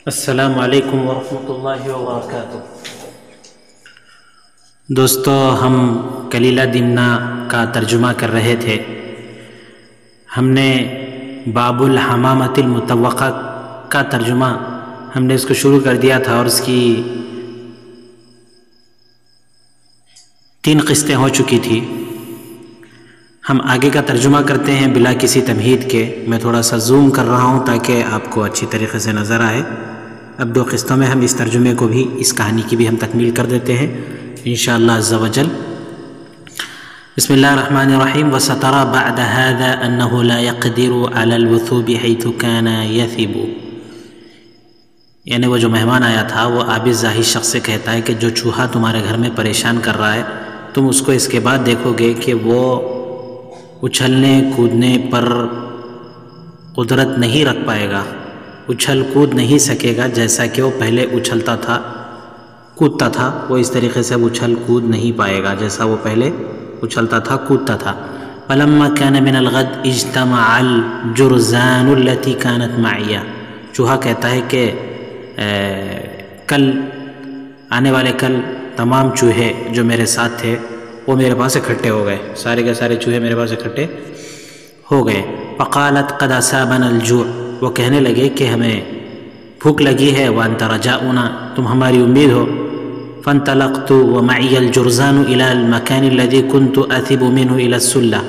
السلام علیکم ورحمۃ اللہ وبرکاتہ۔ دوستو، ہم کلیلہ دمنہ کا ترجمہ کر رہے تھے۔ ہم نے باب الحمامۃ المتوقع کا ترجمہ ہم نے اس کو شروع کر دیا تھا اور اس کی 3 قسطیں ہو چکی تھی۔ ہم آگے کا ترجمہ کرتے ہیں بلا کسی تمہید کے۔ میں تھوڑا سا زوم کر رہا ہوں تاکہ آپ کو اچھی طریقے سے نظر آئے۔ اب 2 قسطوں میں ہم اس ترجمے کو بھی، اس کہانی کی بھی ہم تکمیل کر دیتے ہیں انشاءاللہ عز و جل۔ بسم اللہ الرحمن الرحیم۔ وَسَتَرَى بَعْدَ هَذَا أَنَّهُ لَا يَقْدِرُ عَلَى الْوُثُوبِ حَيْثُ كَانَ يَثِبُ، یعنی وہ جو مہمان آیا تھا وہ عابد ظاہر شخص سے کہتا ہے کہ جو چوہا تمہارے گھر میں پریشان کر رہا ہے تم اس کو اس کے بعد دیکھو گے کہ وہ اچھلنے کودنے پر قدرت نہیں رکھ پائے گا، اچھل کود نہیں سکے گا جیسا کہ وہ پہلے اچھلتا تھا کودتا تھا، وہ اس طریقے سے اچھل کود نہیں پائے گا جیسا وہ پہلے اچھلتا تھا کودتا تھا۔ فَلَمَّا كَانَ مِنَ الْغَدِ اجْتَمَعَ الْجُرْذَانُ الَّتِي كَانَتْ مَعِيَ، چوہا کہتا ہے کہ کل آنے والے کل تمام چوہے جو میرے ساتھ تھے وہ میرے پاس اکٹھے ہو گئے، سارے کے سارے چوہے میرے پاس اکٹھے ہو گئے۔ فَقَالَتْ قَدْ أَصَابَنَا الْجُوعُ، وہ کہنے لگے کہ ہمیں بھوک لگی ہے، وَأَنْتَ رَجَاؤُنَا، تم ہماری امید ہو۔ فَانْطَلَقْتُ وَمَعِيَ الْجُرْذَانُ إِلَى الْمَكَانِ الَّذِي كُنْتُ أَثِبُ مِنْهُ إِلَى السُّلَّةِ،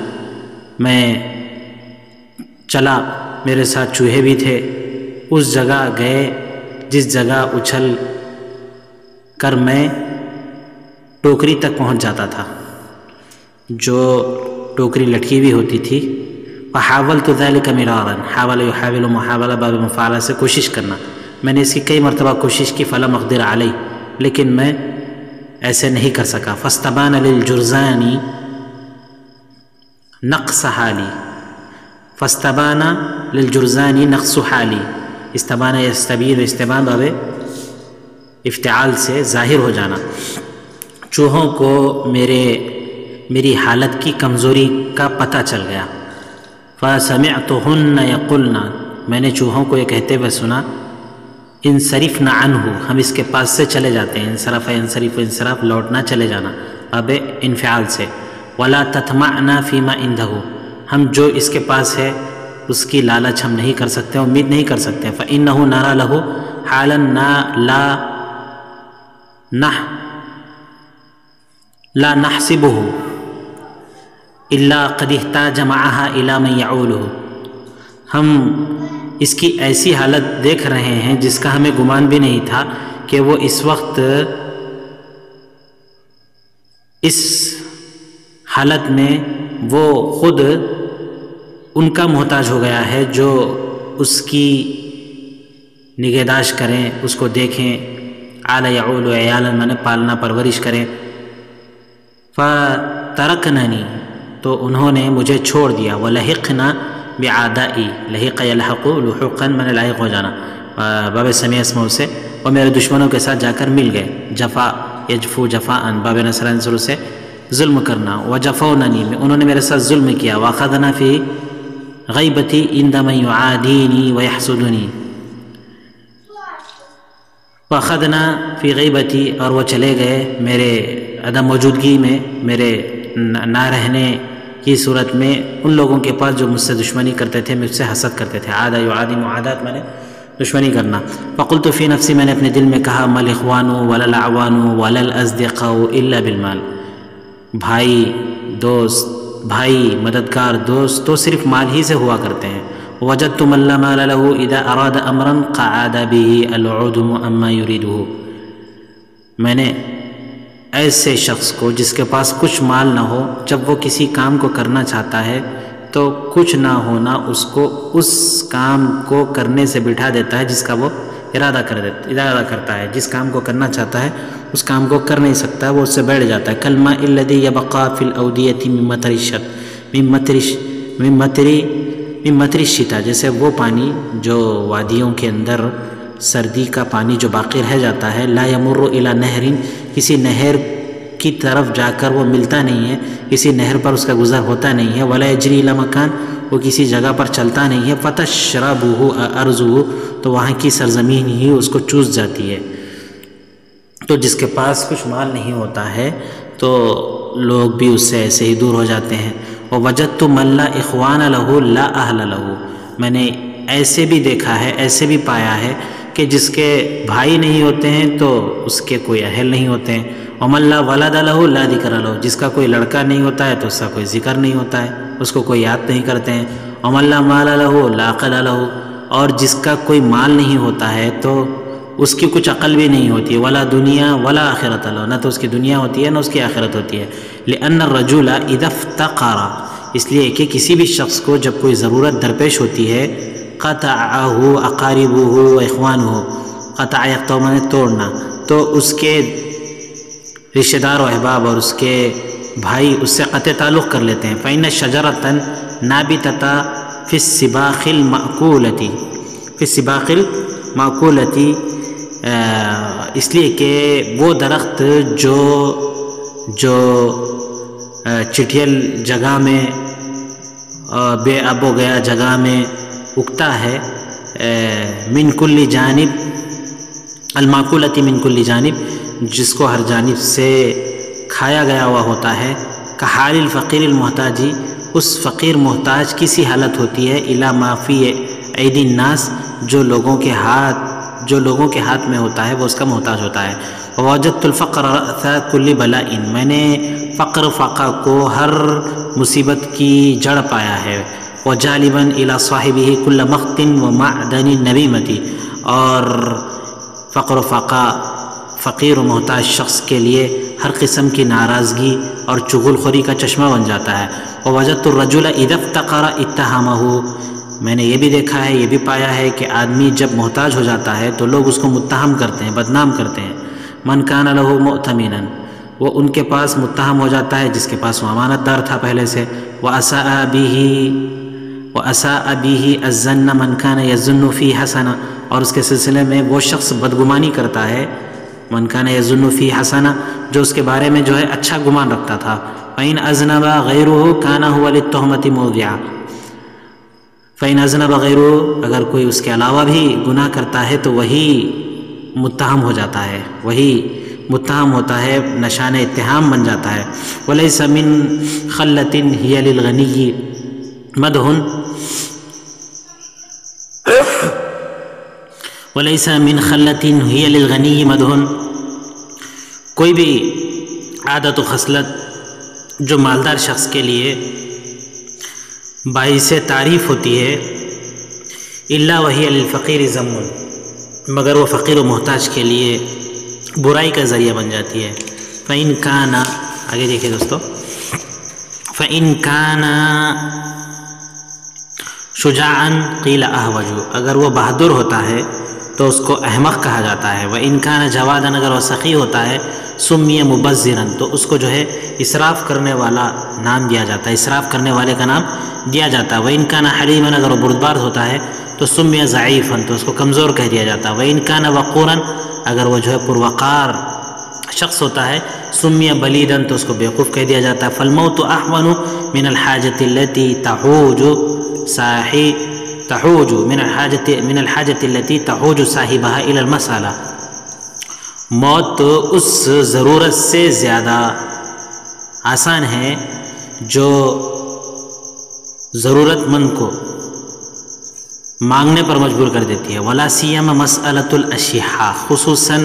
میں چلا، میرے ساتھ چوہے بھی تھے، اس جگہ گئے جس جگہ اچھل کر میں ٹوکری تک پہنچ جاتا تھا، جو ٹوکری لٹکی بھی ہوتی تھی۔ فحاولت ذلك مرارا، حاول يحاول محاولہ باب مفعلہ سے کوشش کرنا، میں نے اس کی کئی مرتبہ کوشش کی، فلم اقدر علیہ، لیکن میں ایسے نہیں کر سکا۔ فاستبان للجرذان نقص حالی، فاستبان للجرذان نقص حالی، استبان یستبین، استبان باب افتعال سے ظاہر ہو جانا، چوہوں کو میری حالت کی کمزوری کا پتہ چل گیا۔ فَسَمِعْتُهُنَّ يَقُلْنَ، میں نے چوہوں کو یہ کہتے ہوئے سنا، انصرفنا عنہ، ہم اس کے پاس سے چلے جاتے ہیں، انصرف انصرف انصراف لوٹنا چلے جانا اب انفعال سے۔ وَلَا تَطْمَعْنَا فِي مَا عِنْدَهُ، ہم جو اس کے پاس ہے اس کی لالچ ہم نہیں کر سکتے، امید نہیں کر سکتے۔ فَإِنَّهُ نَرَى لَهُ حَالًا لا نحسبه الا قد احتاج معها الى من يعوله، ہم اس کی ایسی حالت دیکھ رہے ہیں جس کا ہمیں گمان بھی نہیں تھا کہ وہ اس وقت اس حالت میں وہ خود ان کا محتاج ہو گیا ہے جو اس کی نگہداشت کریں، اس کو دیکھیں، عَلَى يَعُولُ عِيَالًا، میں نے پالنا پرورش کریں۔ فَتَرَكْنَنِي، تو انہوں نے مجھے چھوڑ دیا۔ وَلَحِقْنَا بِعَادَئِي، لَحِقَ يَلْحَقُ لُحُوقًا، میں نے لاحق ہو جانا باب سمیع اسمہ سے، اور میرے دشمنوں کے ساتھ جا کر مل گئے۔ جفا یجفو جفاءً، باب نصر نصر سے ظلم کرنا۔ وَجَفَوْنَنِي، انہوں نے میرے ساتھ ظلم کیا۔ وَأَخَذْنَا فِي غَيْبَتِي عِنْدَ مَنْ يُعَادِينِي وَيَحْسُدُنِي، وَأَخَذْنَا فِي غَيْبَتِي، اور وہ چلے گئے میرے عدم موجودگی میں، میرے نہ رہنے کی صورت میں ان لوگوں کے پاس جو مجھ سے دشمنی کرتے تھے، مجھ سے حسد کرتے تھے۔ عادہ یعادی، معادات میں نے دشمنی کرنا۔ فقلت فی نفسی، میں نے اپنے دل میں کہا، مَا الْإِخْوَانُ وَلَا الْأَعْوَانُ وَلَا الْأَصْدِقَاءُ إِلَّا بِالْمَالِ، بھائی دوست، بھائی مددگار دوست تو صرف مال ہی سے ہوا کرتے ہیں۔ وَوَجَدْتُ مَن لَّا مَالَ لَهُ إِذَا أَرَادَ أَمْرًا قَعَدَ بِهِ الْعُدُمُ عَمَّا يُرِيدُهُ، میں نے ایسے شخص کو جس کے پاس کچھ مال نہ ہو، جب وہ کسی کام کو کرنا چاہتا ہے تو کچھ نہ ہونا اس کو اس کام کو کرنے سے بٹھا دیتا ہے جس کا وہ ارادہ کرتا ہے، جس کام کو کرنا چاہتا ہے اس کام کو کر نہیں سکتا، وہ اس سے بیٹھ جاتا ہے۔ کَالْمَاءِ الَّذِي يَبْقَى فِي الْأَوْدِيَةِ مِن مَطَرِ الشِّتَاءِ، جیسے وہ پانی جو وادیوں کے اندر سردی کا پانی جو باقی رہ جاتا ہے، لا يمر الى نہر، کسی نہر کی طرف جا کر وہ ملتا نہیں ہے، کسی نہر پر اس کا گزر ہوتا نہیں ہے، ولا يجري الى مکان، وہ کسی جگہ پر چلتا نہیں ہے، فتشربہ ارضہ، تو وہاں کی سرزمین ہی اس کو چوس جاتی ہے۔ تو جس کے پاس کچھ مال نہیں ہوتا ہے تو لوگ بھی اس سے ایسے ہی دور ہو جاتے ہیں۔ وَوَجَدْتُ مَن لَا إِخْوَانَ لَهُ لَا أَهْلَ لَهُ، میں نے ایسے بھی دیکھا ہے، ایسے بھی پایا ہے کہ جس کے بھائی نہیں ہوتے ہیں تو اس کے کوئی اہل نہیں ہوتے ہیں۔ وَمَن لَا وَلَدَ لَهُ لَا ذِكْرَ لَهُ، جس کا کوئی لڑکا نہیں ہوتا ہے تو اس کا کوئی ذکر نہیں ہوتا ہے، اس کو کوئی یاد نہیں کرتے ہیں۔ وَمَن لَا مَالَ لَهُ لَا عَقْلَ لَهُ، اور جس کا کوئی مال نہیں ہوتا ہے تو اس کی کچھ عقل بھی نہیں ہوتی ہے۔ ولا دنیا ولا آخرت لہ، نہ تو اس کی دنیا ہوتی ہے نہ اس کی آخرت ہوتی ہے۔ لأن الرجل اذا افتقر، اس لیے کہ کسی بھی شخص کو جب کوئی ضرورت درپیش ہوتی ہے، قطعہ اقاربہ و اخوانہ، قطع یقطع معنی توڑنا، تو اس کے رشتہ دار و احباب اور اس کے بھائی اس سے قطع تعلق کر لیتے ہیں۔ فإن الشجرة نابتة في السباخ المأکولة، في السباخ المأکولة، اس لیے کہ وہ درخت جو چٹیل جگہ میں، بے آب و گیا جگہ میں اگتا ہے، من کل جانب، المأکولۃ من کل جانب، جس کو ہر جانب سے کھایا گیا ہوا ہوتا ہے۔ کحال الفقیر المحتاجی، اس فقیر محتاج کی سی حالت ہوتی ہے، الی ما فی ایدی الناس، جو لوگوں کے ہاتھ میں ہوتا ہے وہ اس کا محتاج ہوتا ہے۔ ووجدت الفقر رأس کل بلاء، میں نے فقر فقہ کو ہر مصیبت کی جڑ پایا ہے۔ وجالبا الی صاحبہ کل مقت ومعدن النمیمۃ، اور فقر و فقہ فقیر و محتاج شخص کے لیے ہر قسم کی ناراضگی اور چغل خوری کا چشمہ بن جاتا ہے۔ ووجدت الرجل اذا افتقر اتہمہ، میں نے یہ بھی دیکھا ہے، یہ بھی پایا ہے کہ آدمی جب محتاج ہو جاتا ہے تو لوگ اس کو متہم کرتے ہیں، بدنام کرتے ہیں۔ من کان لہ مؤتمنا، وہ ان کے پاس متہم ہو جاتا ہے جس کے پاس وہ امانت دار تھا پہلے سے۔ واساء به الظن من کان یظن فی حسنہ، اور اس کے سلسلے میں وہ شخص بدگمانی کرتا ہے، من کان یظن فی حسنہ، جو اس کے بارے میں جو ہے اچھا گمان رکھتا تھا۔ فإن أذنب غیرہ کان هو للتہمۃ موضعا، فإن أذنب غیرہ، اگر کوئی اس کے علاوہ بھی گناہ کرتا ہے تو وہی متہم ہو جاتا ہے، وہی متہم ہوتا ہے، نشان اتہام بن جاتا ہے۔ ولیس من خلۃ ہی للغنی مدح، ولیس من خلۃ ہی للغنی مدح، کوئی بھی عادت و خصلت جو مالدار شخص کے لیے باعث تعریف ہوتی ہے، الا وہی للفقیر ذم، مگر وہ فقیر و محتاج کے لیے برائی کا ذریعہ بن جاتی ہے۔ فإن کان، آگے دیکھیں دوستو، فإن کان شجاعا قیل احوج، اگر وہ بہادر ہوتا ہے تو اس کو احمق کہا جاتا ہے۔ وإن کان جوادا، اگر وہ سخی ہوتا ہے، سمی مبذرا، تو اس کو جو ہے اسراف کرنے والا نام دیا جاتا ہے، اسراف کرنے والے کا نام دیا جاتا ہے۔ وإن کان حلیما، اگر وہ بردبار ہوتا ہے تو سمی ضعیفا، تو اس کو کمزور کہہ دیا جاتا ہے۔ وإن کان وقورا، اگر وہ جو ہے پروقار شخص ہوتا ہے، سمی بلیدا، تو اس کو بیوقوف کہہ دیا جاتا ہے۔ فالموت احون من الحاجة التي تحوج صاحبها الى المسألة، موت اس ضرورت سے زیادہ آسان ہے جو ضرورت مند کو مانگنے پر مجبور کر دیتی ہے۔ ولا سیما مسألۃ الاشحاء، خصوصاً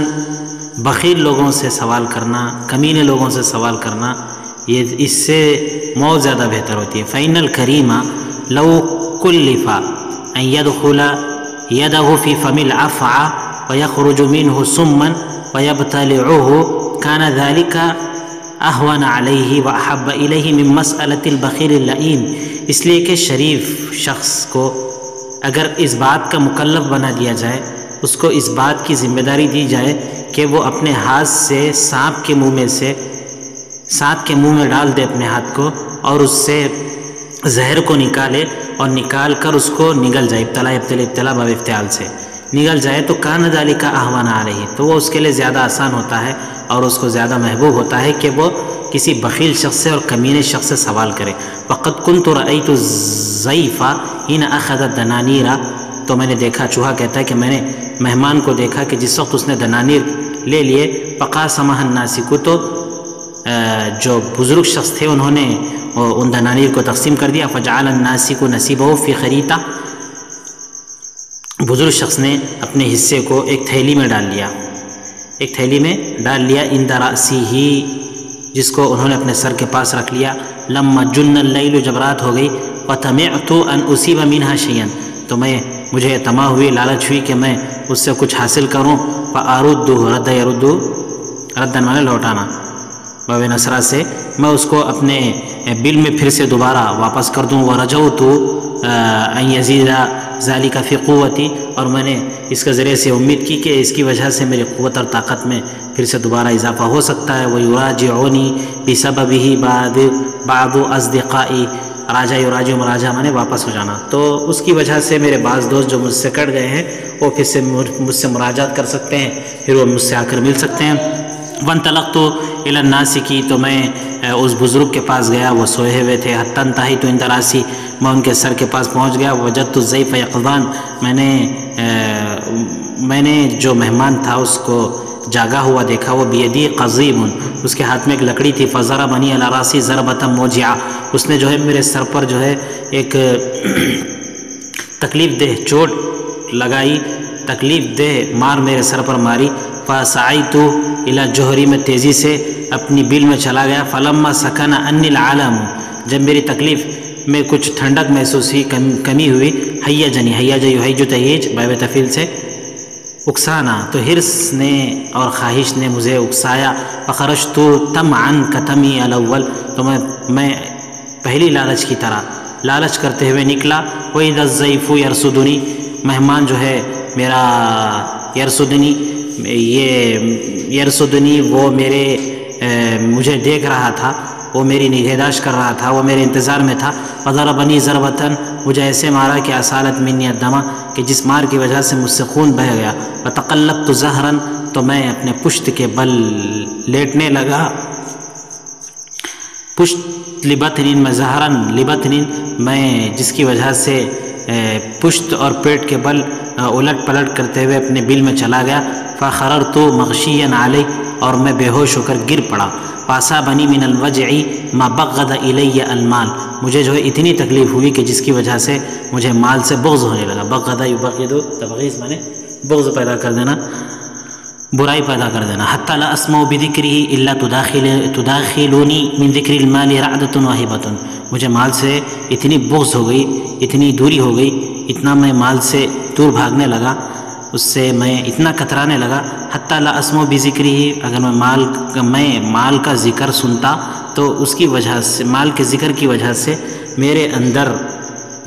بخیل لوگوں سے سوال کرنا، کمینے لوگوں سے سوال کرنا، یہ اس سے موت زیادہ بہتر ہوتی ہے۔ فإن الکریم لو کلف ان يدخل يده في فم الافعى ويخرج منه سما ويبتلعه كان ذلك اهون عليه واحب اليه من مسألة البخيل اللئيم، اس لیے کہ شریف شخص کو اگر اس بات کا مکلف بنا دیا جائے، اس کو اس بات کی ذمہ داری دی جائے کہ وہ اپنے ہاتھ سے سانپ کے منہ میں ڈال دے اپنے ہاتھ کو، اور اس سے زہر کو نکالے اور نکال کر اس کو نگل جائے، ابتلا باب افتعال سے نگل جائے تو کان ذالک اہون علیہ، تو وہ اس کے لیے زیادہ آسان ہوتا ہے اور اس کو زیادہ محبوب ہوتا ہے کہ وہ کسی بخیل شخص سے اور کمینے شخص سے سوال کرے۔ وقد كنت رأيت الضيف حين أخذ الدنانير، تو میں نے دیکھا، چوہا کہتا ہے کہ میں نے مہمان کو دیکھا کہ جس وقت اس نے دنانیر لے لیے، فقاسمها الناسک، تو جو بزرگ شخص تھے انہوں نے ان دنانیر کو تقسیم کر دیا۔ فجعل الناسک نصیبه فی خریطہ، بزرگ شخص نے اپنے حصے کو ایک تھیلی میں ڈال لیا، ایک تھیلی میں ڈال لیا، عند رأسہ، جس کو انہوں نے اپنے سر کے پاس رکھ لیا۔ لما جن اللیل، جب رات ہو گئی، وطمعت ان اصیب منها شیئا، تو مجھے طمع ہوئی، لالچ ہوئی کہ میں اس سے کچھ حاصل کروں۔ فاردہ، رد یرد، ردن مانے لوٹانا، باب نصرہ سے، میں اس کو اپنے بل میں پھر سے دوبارہ واپس کر دوں۔ ورجوت ان یزید ذالک فی قوتی، اور میں نے اس کے ذریعے سے امید کی کہ اس کی وجہ سے میری قوت اور طاقت میں پھر سے دوبارہ اضافہ ہو سکتا ہے۔ ویراجعنی بسببہ بعض اصدقائی، راجع یراجع، مراجع مانے واپس ہو جانا، تو اس کی وجہ سے میرے بعض دوست جو مجھ سے کٹ گئے ہیں وہ پھر سے مجھ سے مراجعات کر سکتے ہیں، پھر وہ مجھ سے آ کر مل سکتے ہیں۔ وانطلقت الی الناسک، تو میں اس بزرگ کے پاس گیا، وہ سوئے ہوئے تھے۔ حتی انتہیت عند راسی، میں ان کے سر کے پاس پہنچ گیا۔ وجدت الضیف یقظان، میں نے جو مہمان تھا اس کو جاگا ہوا دیکھا۔ وہ بیدی قضیب، اس کے ہاتھ میں ایک لکڑی تھی۔ فضربنی علی راسی ضربۃ موجعہ، اس نے جو ہے میرے سر پر جو ہے ایک تکلیف دہ چوٹ لگائی، تکلیف دہ مار میرے سر پر ماری۔ فسعیت الی جوہری، میں تیزی سے اپنی بل میں چلا گیا۔ فلما سکن انی العالم، جب میری تکلیف میں کچھ ٹھنڈک محسوس ہوئی، کمی ہوئی، ہیجنی، ہیج یہیج تہیج، باب تفعیل سے اکسانا، تو حرص نے اور خواہش نے مجھے اکسایا۔ فخرجت طمعا کطمعی الاول، تو میں پہلی لالچ کی طرح لالچ کرتے ہوئے نکلا۔ وَإِذَا الضَّيْفُ يَرْصُدُنِي، مہمان جو ہے میرا یرصدنی، یہ یرصدنی، وہ مجھے دیکھ رہا تھا، وہ میری نگہداشت کر رہا تھا، وہ میرے انتظار میں تھا۔ فضربنی ضربۃ، مجھے ایسے مارا کہ اصالت منی الدم، کہ جس مار کی وجہ سے مجھ سے خون بہہ گیا۔ فتقلبت ظہرا، تو میں اپنے پشت کے بل لیٹنے لگا۔ پشت لبطن، میں ظہرن لبطن، میں جس کی وجہ سے پشت اور پیٹ کے بل الٹ پلٹ کرتے ہوئے اپنے بل میں چلا گیا۔ فخررت مغشیا علی، اور میں بے ہوش ہو کر گر پڑا۔ فاصابنی من الوجع ما بغض الی المال، مجھے جو ہے اتنی تکلیف ہوئی کہ جس کی وجہ سے مجھے مال سے بغض ہونے لگا۔ بغض یبغض، تبغیض مانے بغض پیدا کر دینا، برائی پیدا کر دینا۔ حتی لا اسمع بذکرہ الا تداخلونی من ذکر المال رعدۃ وہبۃ، مجھے مال سے اتنی بغض ہو گئی، اتنی دوری ہو گئی، اتنا میں مال سے دور بھاگنے لگا، اس سے میں اتنا کترانے لگا۔ حتی لا اسمع بذکرہ، اگر میں مال کا ذکر سنتا تو اس کی وجہ سے، مال کے ذکر کی وجہ سے میرے اندر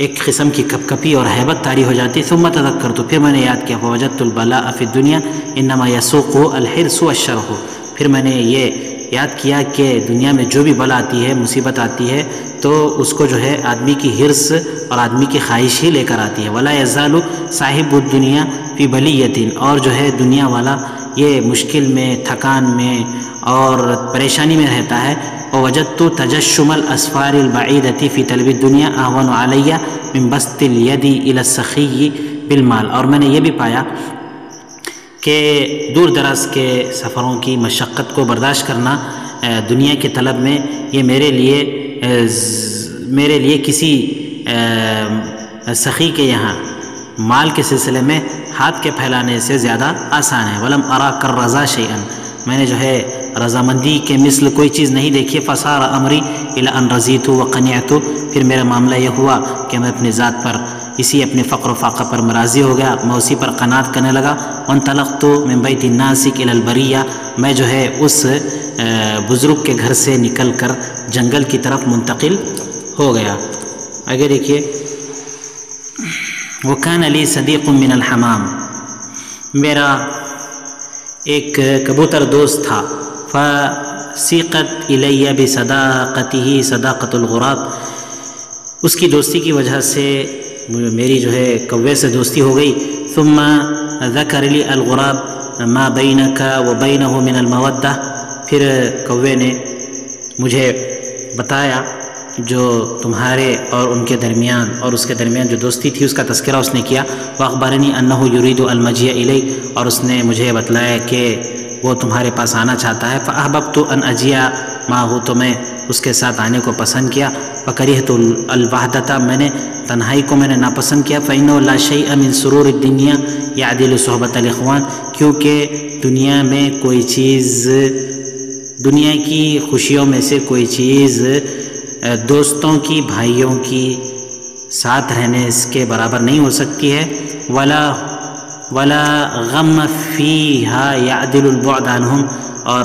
ایک قسم کی کپ کپی اور ہیبت طاری ہو جاتی۔ ثم تذکرت، پھر میں نے یاد کیا، فوجدت البلاء فی الدنیا انما یسوق الحرص والشرح، پھر میں نے یہ یاد کیا کہ دنیا میں جو بھی بلا آتی ہے، مصیبت آتی ہے، تو اس کو جو ہے آدمی کی حرص اور آدمی کی خواہش ہی لے کر آتی ہے۔ ولا یزال صاحب الدنیا فی بلیۃ، اور جو ہے دنیا والا یہ مشکل میں، تھکان میں اور پریشانی میں رہتا ہے۔ ووجدت تجشم الاسفار البعیدۃ فی طلب الدنیا اہون علی من بسط الید الی السخی بالمال، اور میں نے یہ بھی پایا کہ دور دراز کے سفروں کی مشقت کو برداشت کرنا دنیا کی طلب میں، یہ میرے لیے کسی سخی کے یہاں مال کے سلسلے میں ہاتھ کے پھیلانے سے زیادہ آسان ہے۔ ولم ارا کالرضا شیئا، میں نے جو ہے رضامندی کے مثل کوئی چیز نہیں دیکھی۔ فصار امری الی ان رضیت وقنعت، پھر میرا معاملہ یہ ہوا کہ میں اپنی ذات پر، اسی اپنے فقر و فاقہ پر راضی ہو گیا، میں اسی پر قناعت کرنے لگا۔ وانطلقت من بیت الناسک الی البریہ، میں جو ہے اس بزرگ کے گھر سے نکل کر جنگل کی طرف منتقل ہو گیا۔ آگے دیکھیے، وکان لی صدیق من الحمام، میرا ایک کبوتر دوست تھا۔ فسیقت الی بصداقتہ صداقت الغراب، اس کی دوستی کی وجہ سے میری جو ہے کوے سے دوستی ہو گئی۔ ثم ذکر لی الغراب ما بینک و بینہ من المودہ، پھر کوے نے مجھے بتایا جو تمہارے اور ان کے درمیان اور اس کے درمیان جو دوستی تھی اس کا تذکرہ اس نے کیا۔ وَأَخْبَرَنِي أَنَّهُ يُرِيدُ الْمَجِيءَ إِلَيْهِ، اور اس نے مجھے بتلایا کہ وہ تمہارے پاس آنا چاہتا ہے۔ فَأَحْبَبْتُ أَنْ أَجِيَ مَعَهُ، تو میں اس کے ساتھ آنے کو پسند کیا۔ فَكَرِهْتُ الْوَحْدَةَ، میں نے تنہائی کو میں نے ناپسند کیا۔ فَإِنَّهُ لَا شَيْءَ مِنْ سُرُورِ الدُّنْيَا يَعْدِلُ صُحْبَةَ الْإِخْوَانِ، کیونکہ دنیا میں کوئی چیز، دنیا کی خوشیوں میں سے کوئی چیز دوستوں کی، بھائیوں کی ساتھ رہنے اس کے برابر نہیں ہو سکتی ہے۔ ولا غم فیہا یعدل البعد عنہم، اور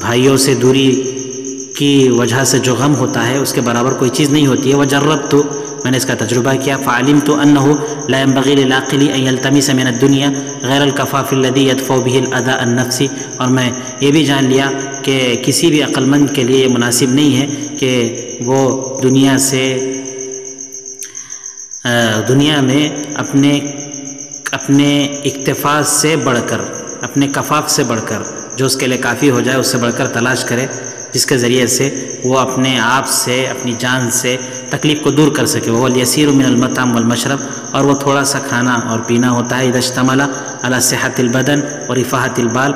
بھائیوں سے دوری کی وجہ سے جو غم ہوتا ہے اس کے برابر کوئی چیز نہیں ہوتی ہے۔ وجربت، میں نے اس کا تجربہ کیا۔ فعلمت انہ لا ينبغي للعاقل ان يلتمس من الدنيا غیر الکفاف الذي يدفع به الاذى النفسي، اور میں یہ بھی جان لیا کہ کسی بھی عقل مند کے لیے یہ مناسب نہیں ہے کہ وہ دنیا سے، دنیا میں اپنے اکتفا سے بڑھ کر، اپنے کفاف سے بڑھ کر، جو اس کے لیے کافی ہو جائے اس سے بڑھ کر تلاش کرے، جس کے ذریعے سے وہ اپنے آپ سے، اپنی جان سے تکلیف کو دور کر سکے۔ وہ الیسیر من المطعم والمشرب، اور وہ تھوڑا سا کھانا اور پینا ہوتا ہے۔ اذا اشتمل علی صحت البدن و رفاحت البال،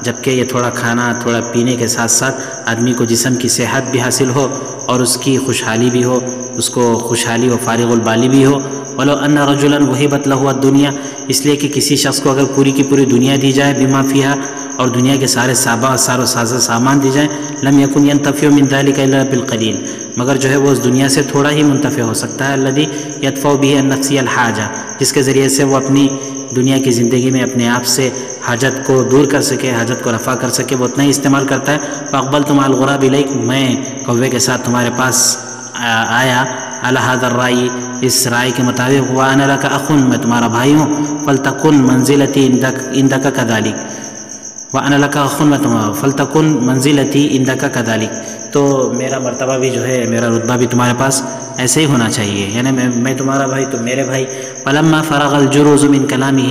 جبکہ یہ تھوڑا کھانا، تھوڑا پینے کے ساتھ ساتھ آدمی کو جسم کی صحت بھی حاصل ہو اور اس کی خوشحالی بھی ہو، اس کو خوشحالی و فارغ البالی بھی ہو۔ ولو ان رجلا وهبت له الدنيا، اس لیے کہ کسی شخص کو اگر پوری کی پوری دنیا دی جائے، بما فیہا، اور دنیا کے سارے سامان دی جائیں، لم یکن ینتفع من ذلك الا بالقلیل، مگر جو ہے وہ اس دنیا سے تھوڑا ہی منتفع ہو سکتا ہے۔ الذي يدفع به النفسي الحاجہ، جس کے ذریعے سے وہ اپنی دنیا کی زندگی میں اپنے آپ سے حاجت کو دور کر سکے، حاجت کو رفع کر سکے، وہ اتنا ہی استعمال کرتا ہے۔ فاقبلت مع الغراب الیک، میں کوے کے ساتھ تمہارے پاس آیا، علی هذا الرأی، اس رائے کے مطابق، وانا لک اخ، میں تمہارا بھائی ہوں، فلتکن منزلتی عندک کذالک، وانا لک اخ، فلتکن منزلتی عندک کذالک، تو میرا مرتبہ بھی جو ہے، میرا رتبہ بھی تمہارے پاس ایسے ہی ہونا چاہیے، یعنی میں تمہارا بھائی، تم میرے بھائی۔ فلما فرغ الجروز من کلامہ،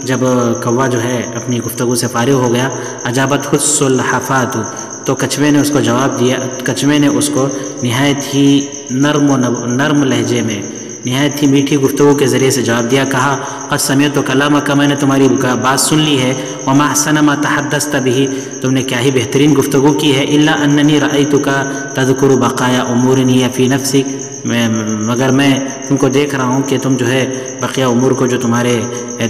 جب کوا جو ہے اپنی گفتگو سے فارغ ہو گیا، اجابت حس الحفات، تو کچھوے نے اس کو جواب دیا، کچھوے نے اس کو نہایت ہی نرم لہجے میں، نہایت ہی میٹھی گفتگو کے ذریعے سے جواب دیا۔ کہا قد سمعت کلامک، میں نے تمہاری بات سن لی ہے، وما احسن ما تحدثت به، تم نے کیا ہی بہترین گفتگو کی ہے، الا اننی رأیتک تذکر بقایا امور ہی فی نفسک، مگر میں تم کو دیکھ رہا ہوں کہ تم جو ہے بقیہ امور کو جو تمہارے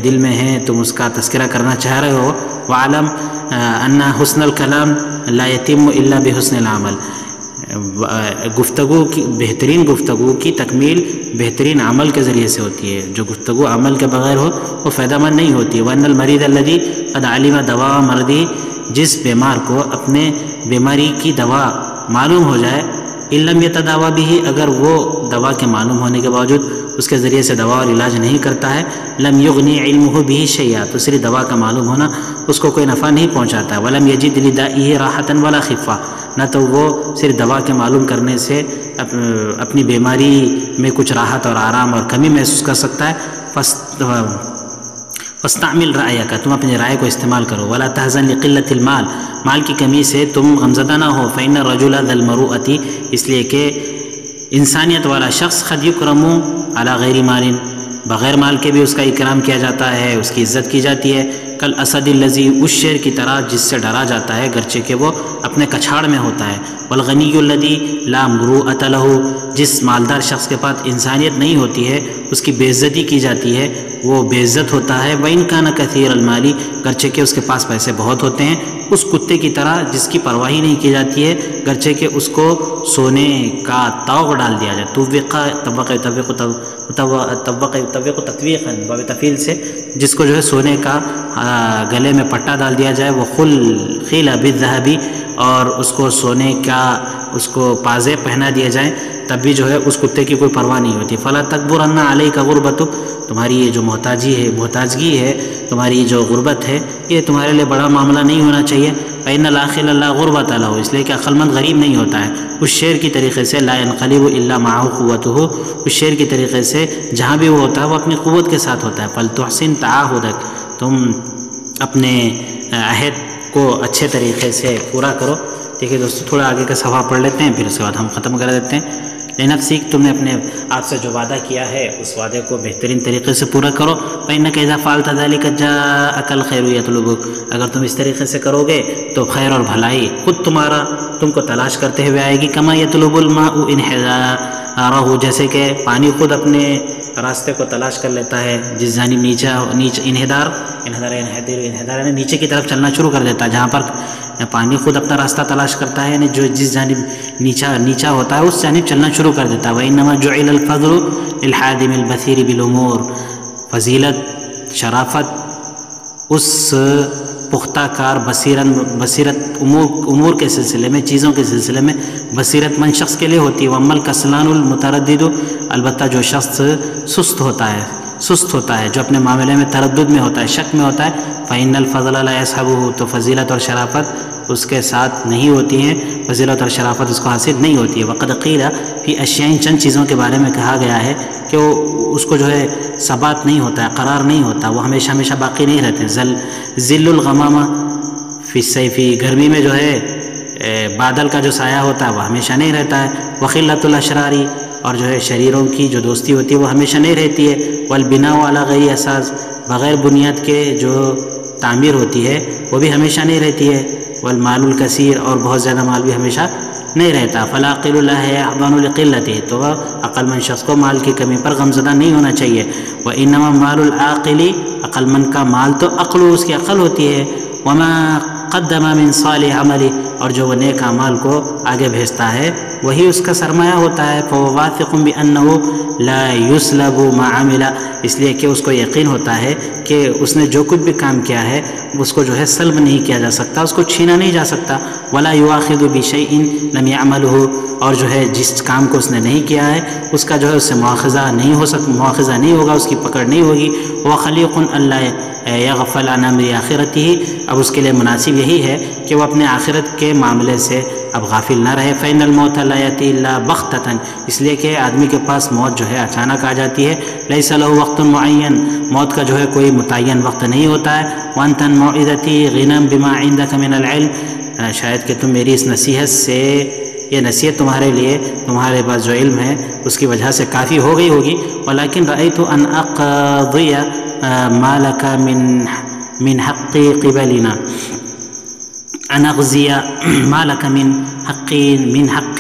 دل میں ہیں تم اس کا تذکرہ کرنا چاہ رہے ہو۔ وعلم ان حسن الکلام لا یتم الا بحسن العمل، گفتگو کی، بہترین گفتگو کی تکمیل بہترین عمل کے ذریعے سے ہوتی ہے، جو گفتگو عمل کے بغیر ہو وہ فائدہ مند نہیں ہوتی۔ وَأَنَّ الْمَرِيضَ الَّذِي قَدْ عَلِمَ دَوَاءَ مَرْضِهِ، جس بیمار کو اپنے بیماری کی دوا معلوم ہو جائے، إِن لَمْ يَتَدَاوَى بِهِ، اگر وہ دوا کے معلوم ہونے کے باوجود اس کے ذریعے سے دوا اور علاج نہیں کرتا ہے، لم یغنی علمہ بہ شیئا، تو صرف دوا کا معلوم ہونا اس کو کوئی نفع نہیں پہنچاتا ہے۔ ولم یجد لدائہ راحۃ ولا خفہ، نہ تو وہ صرف دوا کے معلوم کرنے سے اپنی بیماری میں کچھ راحت اور آرام اور کمی محسوس کر سکتا ہے۔ فاستعمل رأیک، تم اپنی رائے کو استعمال کرو۔ ولا تحزن لقلۃ المال، مال کی کمی سے تم غمزدہ نہ ہو۔ فإن الرجل ذا المروءۃ، اس لیے کہ انسانیت والا شخص قد یکرم علی غیر مال، بغیر مال کے بھی اس کا اکرام کیا جاتا ہے، اس کی عزت کی جاتی ہے۔ کل اسد الذی، اس شیر کی طرح جس سے ڈرا جاتا ہے گرچہ کہ وہ اپنے کچھاڑ میں ہوتا ہے۔ والغنی الذی لا مروءۃ لہ، جس مالدار شخص کے پاس انسانیت نہیں ہوتی ہے اس کی بے عزتی کی جاتی ہے، وہ بے عزت ہوتا ہے۔ وإن کان کثیر المال، گرچہ کہ اس کے پاس پیسے بہت ہوتے ہیں، اس کتے کی طرح جس کی پرواہی نہیں کی جاتی ہے، گرچہ کہ اس کو سونے کا طوق ڈال دیا جائے۔ طوق تطویقا، باب تفعیل سے، جس کو جو ہے سونے کا گلے میں پٹا ڈال دیا جائے۔ وہ خیل بالذہب، اور اس کو سونے کا، اس کو پازے پہنا دیا جائیں، تب بھی جو ہے اس کتے کی کوئی پرواہ نہیں ہوتی۔ فلا تکبرن علیک غربتک، تمہاری یہ جو محتاجگی ہے، تمہاری جو غربت ہے، یہ تمہارے لیے بڑا معاملہ نہیں ہونا چاہیے۔ فإن العاقل لا غربۃ لہ، اس لیے کہ عقل مند غریب نہیں ہوتا ہے۔ اس شعر کی طریقے سے لا ينقلب الا معه قوته، اس شعر کی طریقے سے جہاں بھی وہ ہوتا ہے وہ اپنی قوت کے ساتھ ہوتا ہے۔ فلتحسن تعاہدک، تم اپنے عہد کو اچھے طریقے سے پورا کرو۔ دیکھیے دوستو تھوڑا آگے کا صفحہ پڑھ لیتے ہیں، پھر اس کے بعد ہم ختم کر دیتے ہیں۔ لنفسک، تم نے اپنے آپ سے جو وعدہ کیا ہے اس وعدے کو بہترین طریقے سے پورا کرو۔ فإنك إذا فعلت ذلك جاءك الخير يطلبك، اگر تم اس طریقے سے کرو گے تو خیر اور بھلائی خود تم کو تلاش کرتے ہوئے آئے گی۔ كما يطلب الماء انحداره، جیسے کہ پانی خود اپنے راستے کو تلاش کر لیتا ہے جس جانب نیچے انحدار نیچے کی طرف چلنا شروع کر دیتا ہے، جہاں پر پانی خود اپنا راستہ تلاش کرتا ہے، یعنی جو جس جانب نیچا ہوتا ہے اس جانب چلنا شروع کر دیتا ہے۔ وَإِنَّمَا جُعِلَ الْفَضْلُ لِلْحَادِمِ الْبَصِيرِ بِالْأُمُورِ، فضیلت شرافت اس پختہ کار بصیرت امور کے سلسلے میں، چیزوں کے سلسلے میں بصیرت مند شخص کے لیے ہوتی ہے۔ وَأَمَّا الْكَسْلَانُ الْمُتَرَدِّدُ، البتہ جو شخص سست ہوتا ہے جو اپنے معاملے میں تردد میں ہوتا ہے، شک میں ہوتا ہے، فَإِنَّ الْفَضْلَ لَا يَصْحَبُهُ، تو فضیلت اور شرافت اس کے ساتھ نہیں ہوتی ہیں، فضیلت اور شرافت اس کو حاصل نہیں ہوتی ہے۔ وَقَدْ قِيلَ فِي أَشْيَاءٍ، چند چیزوں کے بارے میں کہا گیا ہے کہ اس کو جو ہے ثبات نہیں ہوتا ہے، قرار نہیں ہوتا، وہ ہمیشہ باقی نہیں رہتے۔ ظِلُّ الْغَمَامَ فِي الصَّيْفِ، گرمی میں جو ہے بادل کا جو سایہ ہوتا ہے وہ ہمیشہ نہیں رہتا ہے۔ وَخِلَّةُ الْأَشْرَارِ، اور جو ہے شریروں کی جو دوستی ہوتی ہے وہ ہمیشہ نہیں رہتی ہے۔ وَالْبِنَاءُ عَلَى غَيْرِ أَسَاسٍ، بغیر بنیاد کے جو تعمیر ہوتی ہے وہ بھی ہمیشہ نہیں رہتی ہے۔ وَالْمَالُ الْكَثِيرُ، اور بہت زیادہ مال بھی ہمیشہ نہیں رہتا۔ فَالْعَاقِلُ لَا يَحْزَنُ لِقِلَّتِهِ، تو عقل مند شخص کو مال کی کمی پر غمزدہ نہیں ہونا چاہیے۔ وَإِنَّمَا مَالُ الْعَاقِلِ، عقل مند کا مال تو عقل، اس کی عقل ہوتی ہے۔ وَمَا قَدَّمَ مِنْ صَالِحِ عَمَلِهِ، اور جو وہ نیک اعمال کو آگے بھیجتا ہے وہی اس کا سرمایہ ہوتا ہے۔ فَهُوَ وَاثِقٌ بِأَنَّهُ لَا يُسْلَبُ مَا عَمِلَ، اس لیے کہ اس کو یقین ہوتا ہے کہ اس نے جو کچھ بھی کام کیا ہے اس کو جو ہے سلب نہیں کیا جا سکتا، اس کو چھینا نہیں جا سکتا۔ وَلَا يُؤَاخِذُ بِشَيْءٍ لَمْ يَعْمَلْهُ، اور جو ہے جس کام کو اس نے نہیں کیا ہے اس کا جو ہے اس سے مواخذہ نہیں ہوگا، اس کی پکڑ نہیں ہوگی۔ وَخَلِيقٌ أَلَّا يَغْفَلَ عَنْ أَمْرِ آخِرَتِهِ، اب اس کے لیے مناسب یہی ہے کہ وہ اپنے آخرت کے معاملے سے اب غافل نہ رہے۔ فَإِنَّ الْمَوْتَ لَا يَأْتِي إِلَّا بَغْتَةً، اس لیے کہ آدمی کے پاس موت جو ہے اچانک آ جاتی ہے۔ لَيْسَ لَهُ وَقْتٌ مُعَيَّن، موت کا جو ہے کوئی متعین وقت نہیں ہوتا ہے۔ وَأَنْتَ مَوْعِظَتِي غِنًى بِمَا عِنْدَكَ مِنَ الْعِلْمِ، شاید کہ تم میری اس نصیحت سے، یہ نصیحت تمہارے لیے تمہارے پاس جو علم ہے اس کی وجہ سے کافی ہو گئی ہوگی۔ وَلَكِنْ رَأَيْتُ أَنْ أَقْضِيَ مَا لَكَ مِنْ حَقِّ قِبَلِنَا، أَنْ أَغْزِيَ مَا لَكَ مِنْ حَقٍّ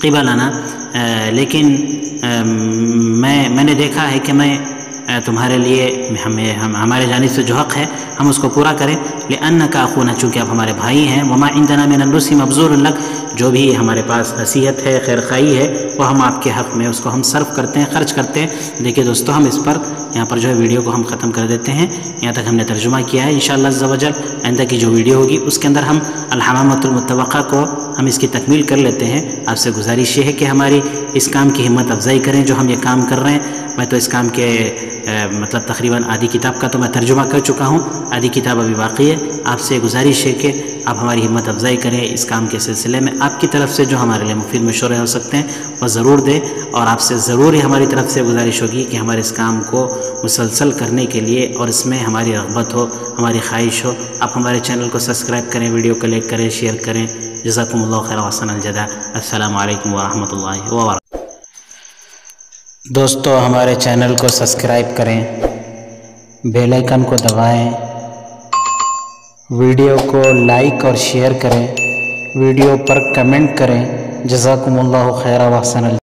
قِبَلَنَا، لیکن میں نے دیکھا ہے کہ میں تمہارے لیے ہمارے جانب سے جو حق ہے ہم اس کو پورا کریں۔ لِأَنَّكَ أَخُونَا، چونکہ آپ ہمارے بھائی ہیں۔ وَمَا عِنْدَنَا مِنَ النُّصْحِ مَبْذُولٌ لَكَ، جو بھی ہمارے پاس نصیحت ہے، خیر خواہی ہے، وہ ہم آپ کے حق میں اس کو ہم صرف کرتے ہیں، خرچ کرتے ہیں۔ دیکھیے دوستو ہم اس پر یہاں پر جو ہے ویڈیو کو ہم ختم کر دیتے ہیں، یہاں تک ہم نے ترجمہ کیا ہے۔ انشاءاللہ عز و جل آئندہ کی جو ویڈیو ہوگی اس کے اندر ہم الحمامۃ المتوقع کو ہم اس کی تکمیل کر لیتے ہیں۔ آپ سے گزارش یہ ہے کہ ہماری اس کام کی ہمت افزائی کریں جو ہم یہ کام کر رہے ہیں۔ میں تو اس کام کے مطلب تقریباً آدھی کتاب کا تو میں ترجمہ کر چکا ہوں، آدھی کتاب ابھی باقی ہے۔ آپ سے گزارش ہے کہ آپ ہماری ہمت افزائی کریں اس کام کے سلسلے میں۔ آپ کی طرف سے جو ہمارے لیے مفید مشورے ہو سکتے ہیں وہ ضرور دیں، اور آپ سے ضرور ہی ہماری طرف سے گزارش ہوگی کہ ہمارے اس کام کو مسلسل کرنے کے لیے اور اس میں ہماری رغبت ہو، ہماری خواہش ہو، آپ ہمارے چینل کو سبسکرائب کریں، ویڈیو کو لائک کریں، شیئر کریں۔ جزاکم اللہ خیر و احسن الجزاء۔ السلام علیکم ورحمۃ اللہ وبرکاتہ۔ دوستو ہمارے چینل کو سبسکرائب کریں، بیل آئیکن کو دبائیں، ویڈیو کو لائک اور شیئر کریں، ویڈیو پر کمنٹ کریں۔ جزاکم اللہ خیر و احسن الجزاء۔